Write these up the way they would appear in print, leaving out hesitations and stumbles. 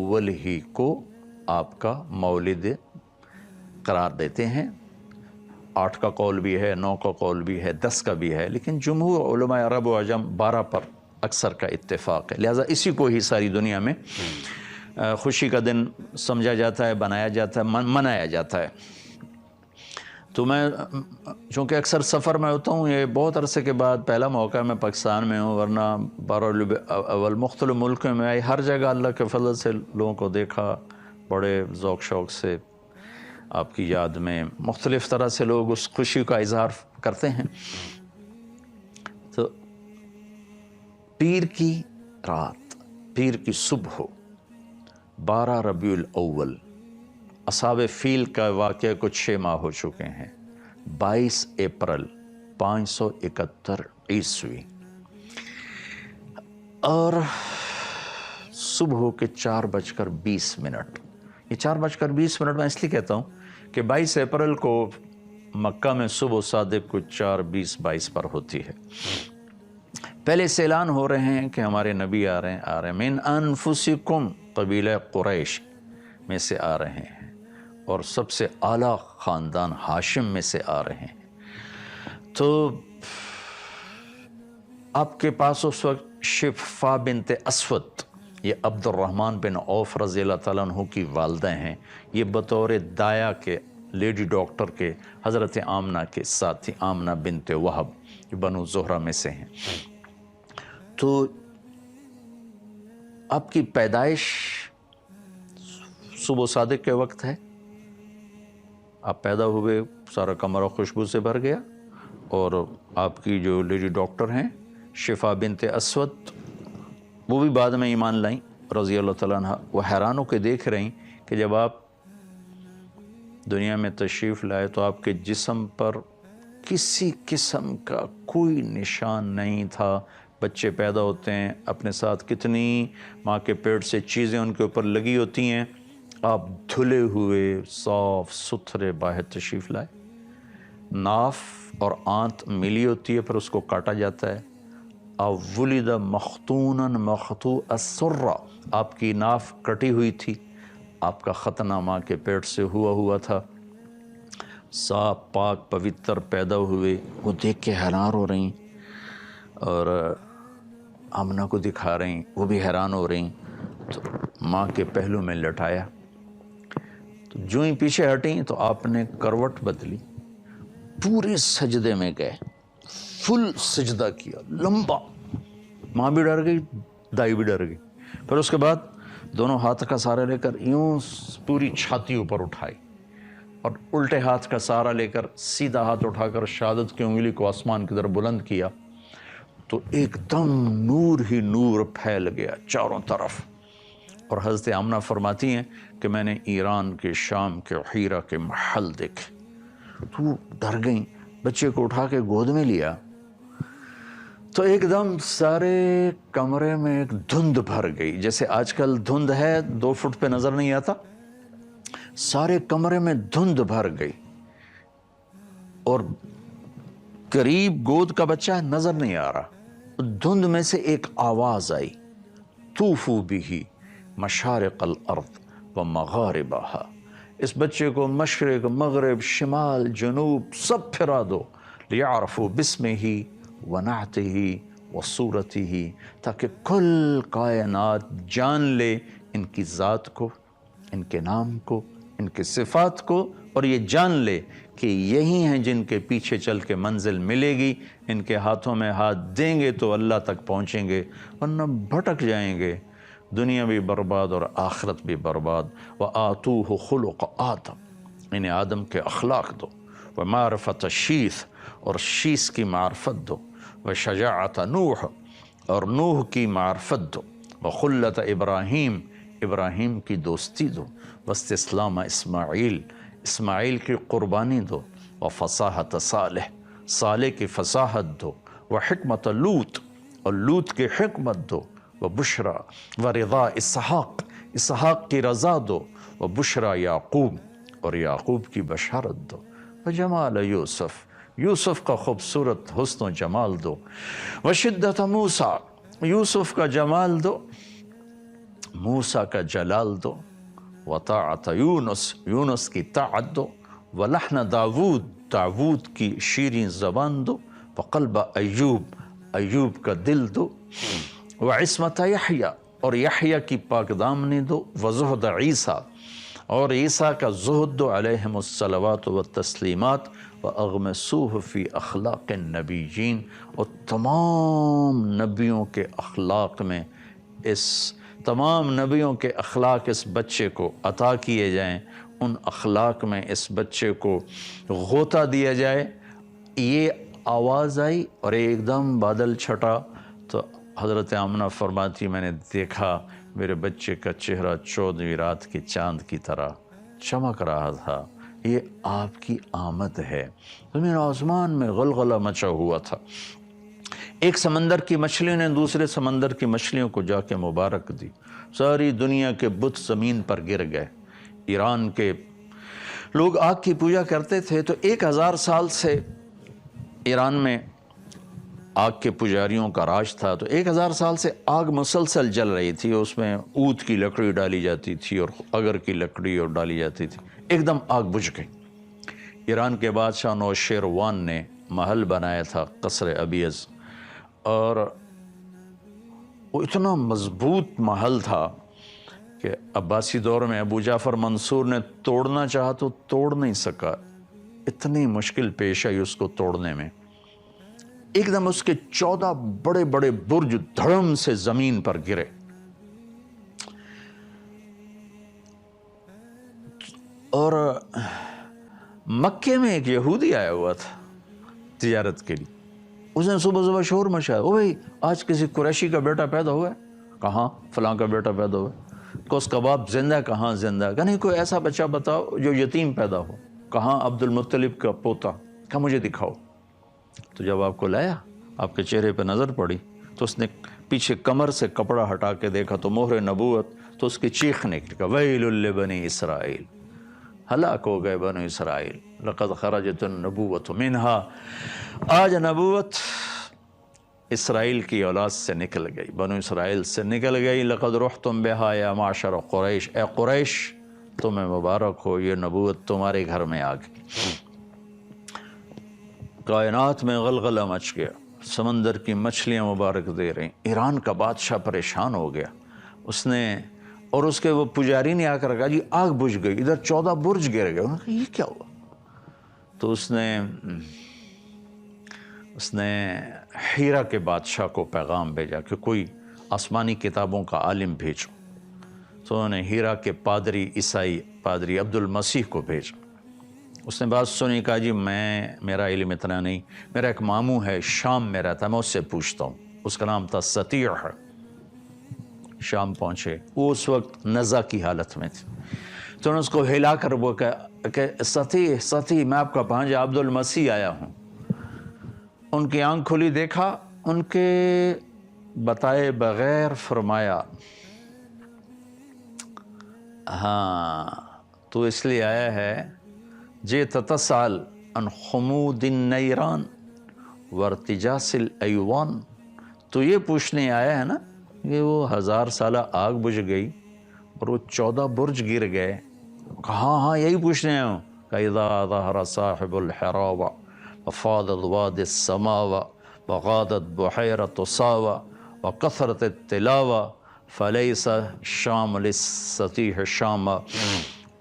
اول ہی کو آپ کا مولد قرار دیتے ہیں۔ 8 کا قول بھی ہے، 9 کا قول بھی ہے، 10 کا بھی ہے، لیکن جمہور علماء عرب و عجم 12 پر اکثر کا اتفاق ہے، لہٰذا اسی کو ہی ساری دنیا میں خوشی کا دن سمجھا جاتا ہے، بنایا جاتا ہے، منایا جاتا ہے۔ تو میں چونکہ اکثر سفر میں ہوتا ہوں، یہ بہت عرصے کے بعد پہلا موقع میں پاکستان میں ہوں، ورنہ اول مختلف ملکوں میں آئی، ہر جگہ اللہ کے فضل سے لوگوں کو دیکھا، بڑے ذوق شوق سے آپ کی یاد میں مختلف طرح سے لوگ اس خوشی کا اظہار کرتے ہیں۔ تو پیر کی رات، پیر کی صبح 12 ربیع الاول، اصحاب فیل کا واقعہ کچھ 6 ماہ ہو چکے ہیں، 22 اپریل 571 عیسوی، اور صبح کے 4:20۔ یہ 4:20 میں اس لیے کہتا ہوں کہ 22 اپریل کو مکہ میں صبح صادق کو 4:20-22 پر ہوتی ہے۔ پہلے سے اعلان ہو رہے ہیں کہ ہمارے نبی آ رہے ہیں، من انفسکم، قبیلہ قریش میں سے آ رہے ہیں، اور سب سے اعلیٰ خاندان ہاشم میں سے آ رہے ہیں۔ تو آپ کے پاس اس وقت شفا بنت اسود، یہ عبد الرحمن بن عوف رضی اللہ تعالیٰ عنہ کی والدہ ہیں، یہ بطور دایا کے لیڈی ڈاکٹر کے حضرت آمنہ کے ساتھی، آمنہ بنت وہب، جو بنو زہرہ میں سے ہیں۔ تو آپ کی پیدائش صبح صادق کے وقت ہے، آپ پیدا ہوئے، سارا کمرہ خوشبو سے بھر گیا، اور آپ کی جو لیڈی ڈاکٹر ہیں شفا بنت اسود، وہ بھی بعد میں ایمان لائیں رضی اللہ تعالیٰ عنہ۔ وہ حیران ہو کے دیکھ رہی کہ جب آپ دنیا میں تشریف لائے تو آپ کے جسم پر کسی قسم کا کوئی نشان نہیں تھا۔ بچے پیدا ہوتے ہیں، اپنے ساتھ کتنی ماں کے پیٹ سے چیزیں ان کے اوپر لگی ہوتی ہیں، آپ دھلے ہوئے صاف ستھرے باہر تشریف لائے۔ ناف اور آنت ملی ہوتی ہے، پھر اس کو کاٹا جاتا ہے۔ ولد مختونا مقطوع السرہ، آپ کی ناف کٹی ہوئی تھی، آپ کا ختنہ ماں کے پیٹ سے ہوا تھا، صاف پاک پوتر پیدا ہوئے۔ وہ دیکھ کے حیران ہو رہی، اور آمنہ کو دکھا رہی، وہ بھی حیران ہو رہی۔ تو ماں کے پہلو میں لٹایا، تو جو ہی پیچھے ہٹیں تو آپ نے کروٹ بدلی، پورے سجدے میں گئے، فل سجدہ کیا لمبا۔ ماں بھی ڈر گئی، دائی بھی ڈر گئی۔ پھر اس کے بعد دونوں ہاتھ کا سہارا لے کر یوں پوری چھاتی اوپر اٹھائی، اور الٹے ہاتھ کا سہارا لے کر سیدھا ہاتھ اٹھا کر شہادت کی انگلی کو آسمان کی طرف بلند کیا، تو ایک دم نور ہی نور پھیل گیا چاروں طرف۔ اور حضرت آمنہ فرماتی ہیں کہ میں نے ایران کے، شام کے، حیرہ کے محل دیکھے۔ تو ڈر گئیں، بچے کو اٹھا کے گود میں لیا، تو ایک دم سارے کمرے میں ایک دھند بھر گئی، جیسے آج کل دھند ہے 2 فٹ پہ نظر نہیں آتا، سارے کمرے میں دھند بھر گئی، اور قریب گود کا بچہ نظر نہیں آ رہا۔ دھند میں سے ایک آواز آئی، طوفوا بہ مشارق الارض ومغاربہا، اس بچے کو مشرق، مغرب، شمال، جنوب سب پھرا دو، لیعرفوا باسمہ ونعتہ وصورتہ، تاکہ کل کائنات جان لے ان کی ذات کو، ان کے نام کو، ان کے صفات کو، اور یہ جان لے کہ یہی ہیں جن کے پیچھے چل کے منزل ملے گی، ان کے ہاتھوں میں ہاتھ دیں گے تو اللہ تک پہنچیں گے، ورنہ بھٹک جائیں گے، دنیا بھی برباد اور آخرت بھی برباد۔ وآتوہ خلق آدم، انہیں آدم کے اخلاق دو، ومعرفت شیث، اور شیث کی معرفت دو، وشجاعت نوح، اور نوح کی معرفت دو، وخلت ابراہیم، ابراہیم کی دوستی دو، واستسلام اسماعیل، اسماعیل کی قربانی دو، وفصاحت صالح، صالح کی فصاحت دو، وحکمت لوط، اور لوط کی حکمت دو، وبشرا ورضا اسحاق، اسحاق کی رضا دو، وبشرا یعقوب، اور یعقوب کی بشارت دو، وجمال یوسف، یوسف کا خوبصورت حسن و جمال دو، وشدت موسیٰ، یوسف کا جمال دو، موسیٰ کا جلال دو، وطاعت یونس، یونس کی طاعت دو، ولحن داود، داود کی شیریں زبان دو، وقلب ایوب، ایوب کا دل دو، وعصمت یحییٰ، اور یحییٰ کی پاک دامنی دو، وزہد عیسیٰ، اور عیسیٰ کا زہد دو، علیہم الصلوات والتسلیمات، وَأَغْمِسُوهُ فِي أَخْلَاقِ النَّبِيِّينَ، اور تمام نبیوں کے اخلاق میں، اس تمام نبیوں کے اخلاق اس بچے کو عطا کیے جائیں، ان اخلاق میں اس بچے کو غوطہ دیا جائے۔ یہ آواز آئی اور ایک دم بادل چھٹا، تو حضرت آمنہ فرماتی میں نے دیکھا میرے بچے کا چہرہ 14ویں رات کے چاند کی طرح چمک رہا تھا۔ یہ آپ کی آمد ہے۔ زمین و آسمان میں غلغلہ مچا ہوا تھا۔ ایک سمندر کی مچھلیوں نے دوسرے سمندر کی مچھلیوں کو جا کے مبارک دی، ساری دنیا کے بت زمین پر گر گئے۔ ایران کے لوگ آگ کی پوجا کرتے تھے، تو 1000 سال سے ایران میں آگ کے پجاریوں کا راج تھا، تو 1000 سال سے آگ مسلسل جل رہی تھی، اس میں اود کی لکڑی ڈالی جاتی تھی اور اگر کی لکڑی اور ڈالی جاتی تھی، ایک دم آگ بجھ گئی۔ ایران کے بادشاہ نوشیروان نے محل بنایا تھا قصر ابیض، اور وہ اتنا مضبوط محل تھا کہ عباسی دور میں ابو جعفر منصور نے توڑنا چاہا تو توڑ نہیں سکا، اتنی مشکل پیش آئی اس کو توڑنے میں۔ ایک دم اس کے 14 بڑے بڑے برج دھڑم سے زمین پر گرے، اور مکے میں ایک یہودی آیا ہوا تھا تجارت کے لیے، اس نے صبح صبح شور مچایا، او بھائی آج کسی قریشی کا بیٹا پیدا ہوا ہے؟ کہاں؟ فلاں کا بیٹا پیدا ہوا ہے۔ کوس کباب زندہ ہے؟ کہاں زندہ ہے؟ کہ نہیں کوئی ایسا بچہ بتاؤ جو یتیم پیدا ہو۔ کہاں؟ عبد المطلب کا پوتا۔ کہا مجھے دکھاؤ۔ تو جب آپ کو لایا، آپ کے چہرے پہ نظر پڑی، تو اس نے پیچھے کمر سے کپڑا ہٹا کے دیکھا تو مہر نبوت، تو اس کی چیخ نکلی، ویل لبنی اسرائیل، ہلاک ہو گئے بنو اسرائیل، لقد خرجت النبوۃ منہا، آج نبوت اسرائیل کی اولاد سے نکل گئی، بنو اسرائیل سے نکل گئی۔ لقد رحتم بہا یا معشر قریش، اے قریش تمہیں مبارک ہو، یہ نبوت تمہارے گھر میں آ گئی۔ کائنات میں غلغلہ مچ گیا، سمندر کی مچھلیاں مبارک دے رہیں۔ ایران کا بادشاہ پریشان ہو گیا، اس نے اور اس کے وہ پجاری نے آ کر کہا جی آگ بجھ گئی، ادھر 14 برج گر گئے۔ انہوں نے کہا یہ کیا ہوا؟ تو اس نے ہیرا کے بادشاہ کو پیغام بھیجا کہ کوئی آسمانی کتابوں کا عالم بھیجو۔ تو انہوں نے ہیرا کے پادری عیسائی پادری عبد المسیح کو بھیجا۔ اس نے بات سنی، کہا جی میرا علم اتنا نہیں، میرا ایک ماموں ہے شام میں رہتا ہے، میں اس سے پوچھتا ہوں۔ اس کا نام تھا سطیع۔ شام پہنچے، وہ اس وقت نزع کی حالت میں تھے، تو انہوں نے اس کو ہلا کر وہ کہ سطیع میں آپ کا بھانجا عبد المسیح آیا ہوں۔ ان کی آنکھ کھلی، دیکھا، ان کے بتائے بغیر فرمایا ہاں تو اس لیے آیا ہے جئت تسأل عن خمود النیران وارتجاس الایوان، تو یہ پوچھنے آیا ہے نا کہ وہ 1000 سالہ آگ بجھ گئی اور وہ 14 برج گر گئے؟ کہاں؟ ہاں یہی پوچھنے آیا ہوں۔ اذا ظہر صاحب الحراوہ وفاض الواد السماوہ وغادت بحیرۃ صاوہ وکثرت التلاوہ فلیس شام للسطیح شامہ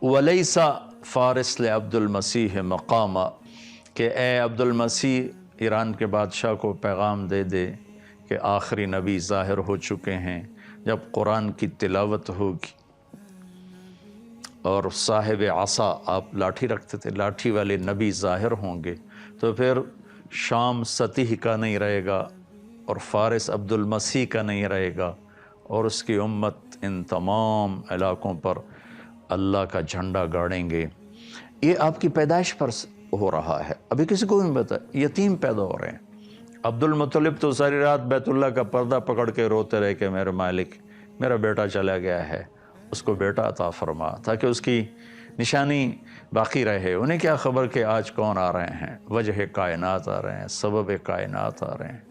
ولیس فارس لعبد المسیح مقامہ، کہ اے عبد المسیح ایران کے بادشاہ کو پیغام دے دے کہ آخری نبی ظاہر ہو چکے ہیں، جب قرآن کی تلاوت ہوگی اور صاحب عصا، آپ لاٹھی رکھتے تھے، لاٹھی والے نبی ظاہر ہوں گے، تو پھر شام سطیح کا نہیں رہے گا اور فارس عبد المسیح کا نہیں رہے گا، اور اس کی امت ان تمام علاقوں پر اللہ کا جھنڈا گاڑیں گے۔ یہ آپ کی پیدائش پر ہو رہا ہے، ابھی کسی کو نہیں پتا، یتیم پیدا ہو رہے ہیں۔ عبد المطلب تو ساری رات بیت اللہ کا پردہ پکڑ کے روتے رہے کہ میرے مالک میرا بیٹا چلا گیا ہے، اس کو بیٹا عطا فرما، تاکہ اس کی نشانی باقی رہے۔ انہیں کیا خبر کہ آج کون آ رہے ہیں، وجہ کائنات آ رہے ہیں، سبب کائنات آ رہے ہیں۔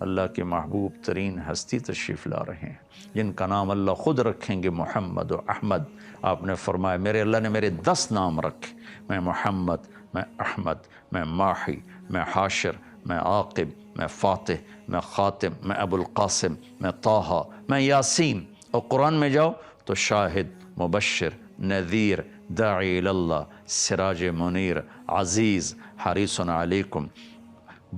اللہ کے محبوب ترین ہستی تشریف لا رہے ہیں جن کا نام اللہ خود رکھیں گے محمد و احمد۔ آپ نے فرمایا میرے اللہ نے میرے 10 نام رکھے، میں محمد، میں احمد، میں ماحی، میں حاشر، میں عاقب، میں فاتح، میں خاتم، میں ابو القاسم، میں طٰہٰ، میں یاسین۔ اور قرآن میں جاؤ تو شاہد، مبشر، نذیر، داعی اللہ، سراج منیر، عزیز، حریص علیکم،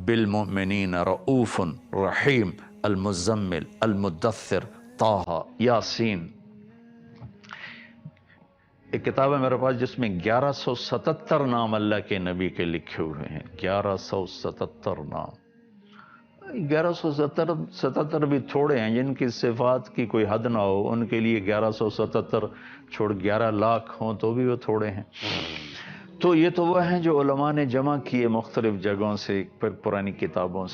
بالمؤمنین رؤوف رحیم، المزمل، المدثر، طٰہٰ، یاسین۔ ایک کتاب ہے میرے پاس جس میں 1177 نام اللہ کے نبی کے لکھے ہوئے ہیں، 1177 نام۔ 1177 بھی تھوڑے ہیں، جن کی صفات کی کوئی حد نہ ہو ان کے لیے 1177 چھوڑ 11 لاکھ ہوں تو بھی وہ تھوڑے ہیں۔ تو یہ تو وہ ہیں جو علماء نے جمع کیے مختلف جگہوں سے، پرانی کتابوں سے۔